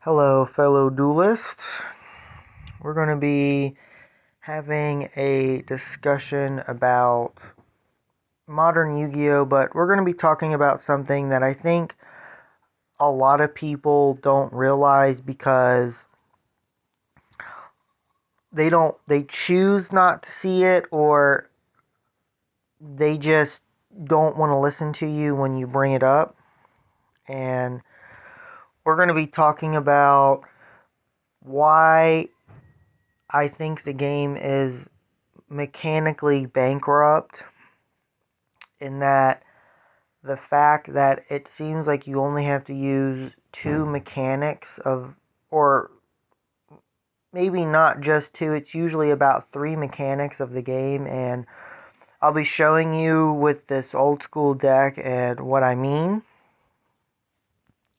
Hello, fellow duelists. We're going to be having a discussion about modern Yu-Gi-Oh, but we're going to be talking about something that I think a lot of people don't realize because they choose not to see it, or they just don't want to listen to you when you bring it up. And we're going to be talking about why I think the game is mechanically bankrupt, in that the fact that it seems like you only have to use two mechanics or maybe not just two, it's usually about three mechanics of the game, and I'll be showing you with this old school deck and what I mean.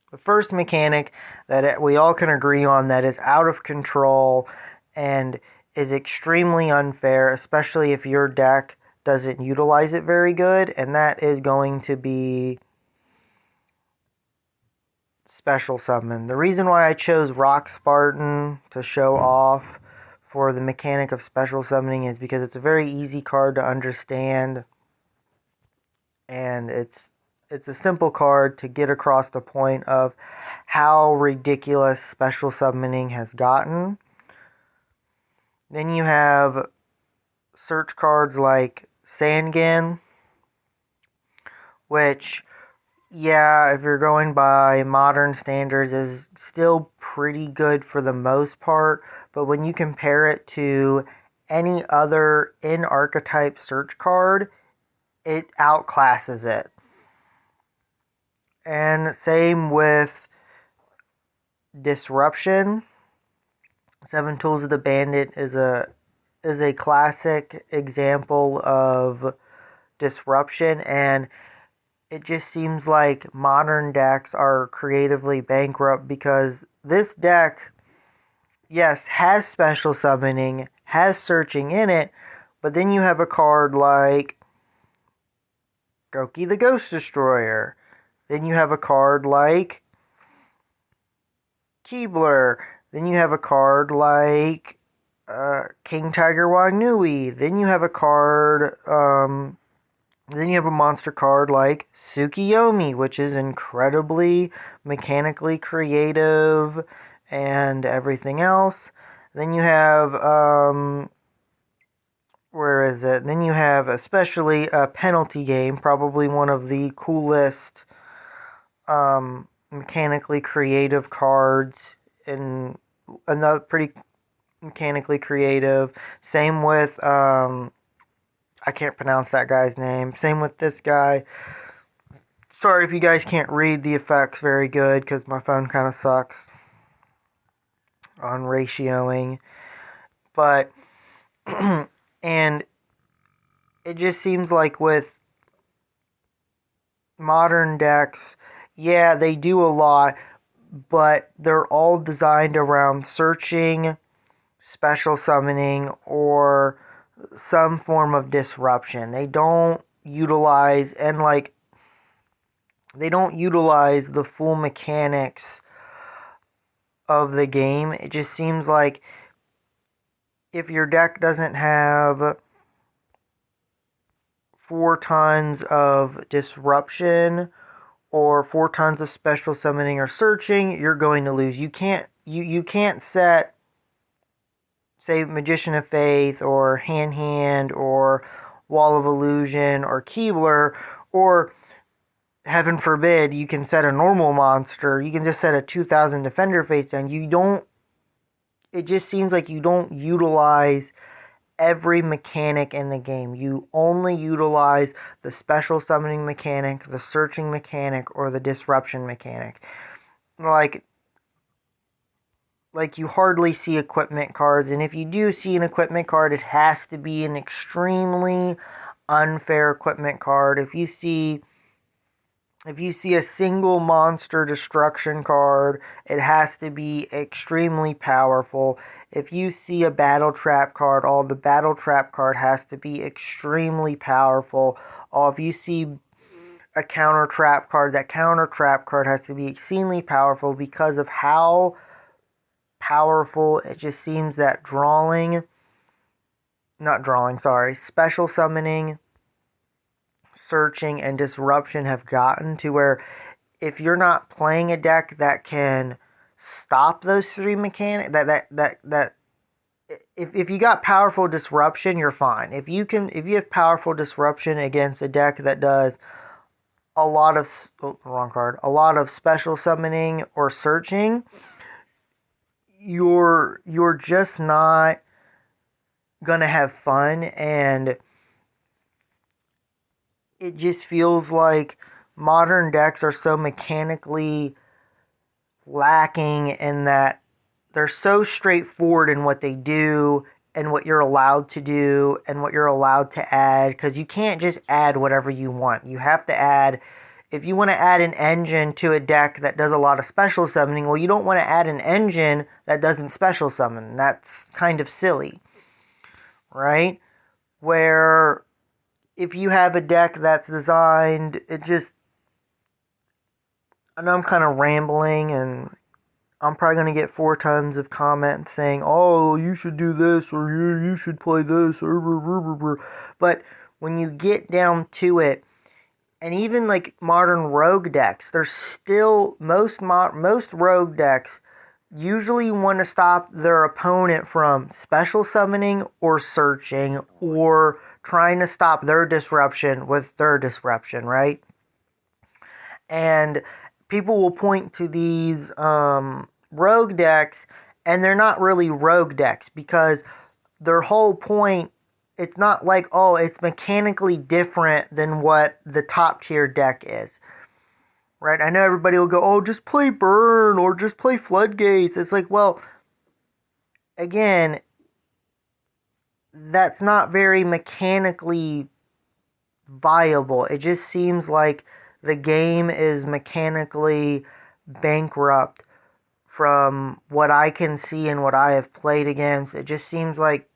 The first mechanic that we all can agree on that is out of control and is extremely unfair, especially if your deck doesn't utilize it very good, and that is going to be special summon. The reason why I chose Rock Spartan to show off for the mechanic of special summoning is because it's a very easy card to understand, and it's a simple card to get across the point of how ridiculous special summoning has gotten. Then you have search cards like Sangan, which, yeah, if you're going by modern standards, is still pretty good for the most part, but when you compare it to any other in-archetype search card, it outclasses it. And same with Disruption. Seven Tools of the Bandit is a classic example of disruption, and it just seems like modern decks are creatively bankrupt because this deck, yes, has special summoning, has searching in it, but then you have a card like Goki the Ghost Destroyer. Then you have a card like Keebler. Then you have a card like King Tiger Wanui. Then you have a card, then you have a monster card like Tsukiyomi, which is incredibly mechanically creative and everything else. Then you have, where is it? Then you have especially a Penalty Game, probably one of the coolest mechanically creative cards, and another pretty mechanically creative. Same with, I can't pronounce that guy's name. Same with this guy. Sorry if you guys can't read the effects very good because my phone kind of sucks on ratioing. But, and it just seems like with modern decks, yeah, they do a lot, but they're all designed around searching, special summoning, or some form of disruption. They don't utilize the full mechanics of the game. It just seems like if your deck doesn't have 4 tons of disruption or 4 tons of special summoning or searching, you're going to lose. You can't set, say, Magician of Faith or Hand or Wall of Illusion or Keebler, or heaven forbid, you can set a normal monster. You can just set a 2000 defender face down. It just seems like you don't utilize every mechanic in the game. You only utilize the special summoning mechanic, the searching mechanic, or the disruption mechanic. Like you hardly see equipment cards, and if you do see an equipment card, it has to be an extremely unfair equipment card. If you see a single monster destruction card, it has to be extremely powerful. If you see a battle trap card, the battle trap card has to be extremely powerful. Or if you see a counter trap card, that counter trap card has to be extremely powerful because of how powerful. It just seems that special summoning, searching, and disruption have gotten to where if you're not playing a deck that can stop those three mechanics, if you got powerful disruption, you're fine. If you have powerful disruption against a deck that does a lot of a lot of special summoning or searching, you're just not gonna have fun, and it just feels like modern decks are so mechanically lacking in that they're so straightforward in what they do and what you're allowed to do and what you're allowed to add, because you can't just add whatever you want. You have to add, if you want to add an engine to a deck that does a lot of special summoning, well, you don't want to add an engine that doesn't special summon. That's kind of silly, right? Where if you have a deck that's designed, I know I'm kind of rambling, and I'm probably going to get 4 tons of comments saying, oh, you should do this, or you should play this, or but when you get down to it, and even like modern rogue decks, there's still, most rogue decks usually want to stop their opponent from special summoning or searching, or trying to stop their disruption with their disruption, right? And people will point to these rogue decks, and they're not really rogue decks, because their whole point, it's not like, oh, it's mechanically different than what the top tier deck is, right? I know everybody will go, oh, just play Burn or just play Floodgates. It's like, well, again, that's not very mechanically viable. It just seems like the game is mechanically bankrupt from what I can see and what I have played against. It just seems like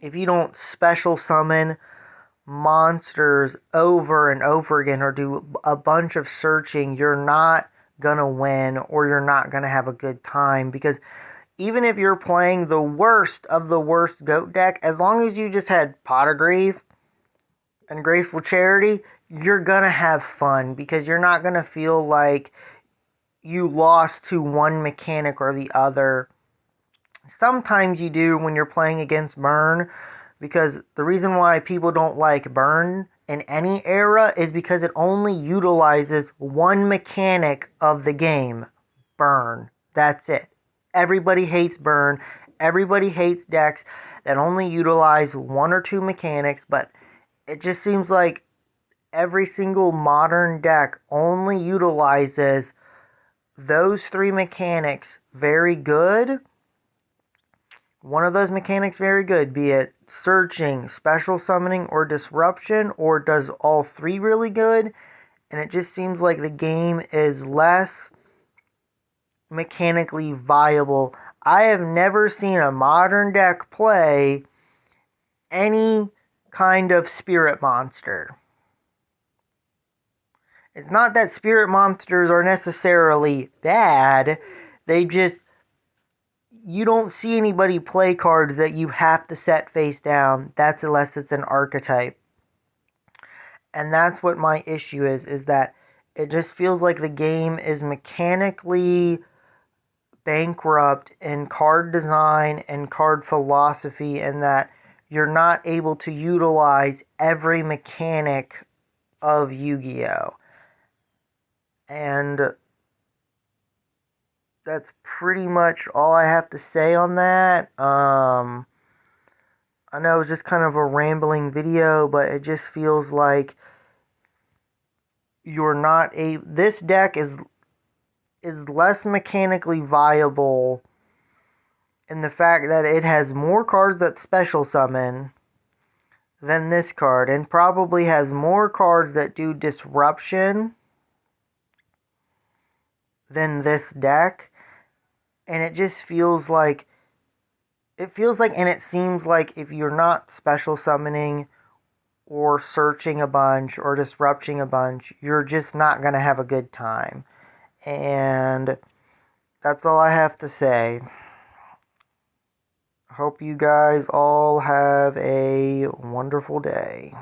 if you don't special summon monsters over and over again, or do a bunch of searching, you're not gonna win, or you're not gonna have a good time. Because even if you're playing the worst of the worst GOAT deck, as long as you just had Pot of Grief and Graceful Charity, you're gonna have fun, because you're not gonna feel like you lost to one mechanic or the other. Sometimes you do when you're playing against Burn, because the reason why people don't like Burn in any era is because it only utilizes one mechanic of the game, Burn. That's it. Everybody hates Burn. Everybody hates decks that only utilize 1 or 2 mechanics, but it just seems like every single modern deck only utilizes those 3 mechanics very good. One of those mechanics very good, be it searching, special summoning, or disruption, or does all 3 really good. And it just seems like the game is less mechanically viable. I have never seen a modern deck play any kind of spirit monster. It's not that spirit monsters are necessarily bad, they just, you don't see anybody play cards that you have to set face down. That's unless it's an archetype. And that's what my issue is that it just feels like the game is mechanically bankrupt in card design and card philosophy, and that you're not able to utilize every mechanic of Yu-Gi-Oh! And that's pretty much all I have to say on that. I know it was just kind of a rambling video, but it just feels like you're not this deck is less mechanically viable in the fact that it has more cards that special summon than this card, and probably has more cards that do disruption than this deck. And it just feels like, and it seems like if you're not special summoning or searching a bunch or disrupting a bunch, you're just not going to have a good time. And that's all I have to say. Hope you guys all have a wonderful day.